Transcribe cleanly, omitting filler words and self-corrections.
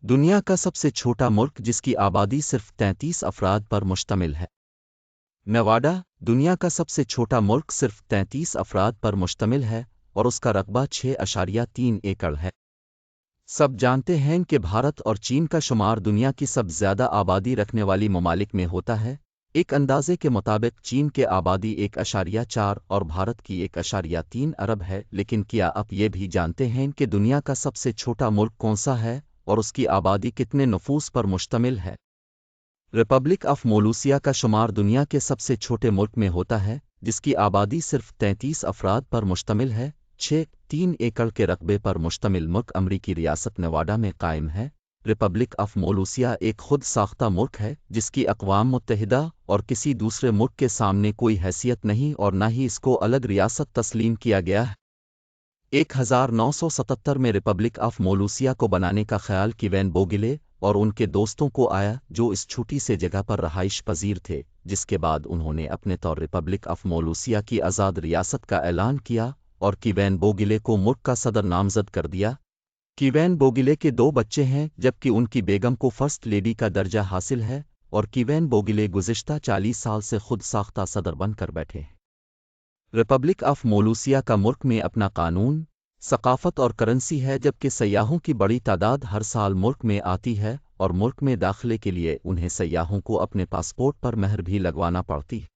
دنیا کا سب سے چھوٹا ملک جس کی آبادی صرف 33 افراد پر مشتمل ہے۔ نواڈا دنیا کا سب سے چھوٹا ملک صرف 33 افراد پر مشتمل ہے اور اس کا رقبہ 6.3 ایکڑ ہے۔ سب جانتے ہیں کہ بھارت اور چین کا شمار دنیا کی سب زیادہ آبادی رکھنے والی ممالک میں ہوتا ہے۔ ایک اندازے کے مطابق چین کے آبادی 1.4 اور بھارت کی 1.3 ارب ہے، لیکن کیا آپ یہ بھی جانتے ہیں کہ دنیا کا سب سے چھوٹا ملک کون سا ہے اور اس کی آبادی کتنے نفوس پر مشتمل ہے؟ ریپبلک آف مولوسیا کا شمار دنیا کے سب سے چھوٹے ملک میں ہوتا ہے، جس کی آبادی صرف 33 افراد پر مشتمل ہے۔ 6.3 ایکڑ کے رقبے پر مشتمل ملک امریکی ریاست نواڈا میں قائم ہے۔ ریپبلک آف مولوسیا ایک خود ساختہ ملک ہے جس کی اقوام متحدہ اور کسی دوسرے ملک کے سامنے کوئی حیثیت نہیں اور نہ ہی اس کو الگ ریاست تسلیم کیا گیا ہے۔ 1977 میں ریپبلک آف مولوسیا کو بنانے کا خیال کیوین بوگیلے اور ان کے دوستوں کو آیا جو اس چھوٹی سے جگہ پر رہائش پذیر تھے، جس کے بعد انہوں نے اپنے طور ریپبلک آف مولوسیا کی آزاد ریاست کا اعلان کیا اور کیوین بوگیلے کو ملک کا صدر نامزد کر دیا۔ کیوین بوگیلے کے 2 بچے ہیں جبکہ ان کی بیگم کو فرسٹ لیڈی کا درجہ حاصل ہے اور کیوین بوگیلے گزشتہ 40 سال سے خود ساختہ صدر بن کر بیٹھے ہیں۔ ریپبلک آف مولوسیا کا ملک میں اپنا قانون، ثقافت اور کرنسی ہے، جبکہ سیاحوں کی بڑی تعداد ہر سال ملک میں آتی ہے اور ملک میں داخلے کے لیے انہیں سیاحوں کو اپنے پاسپورٹ پر مہر بھی لگوانا پڑتی ہے۔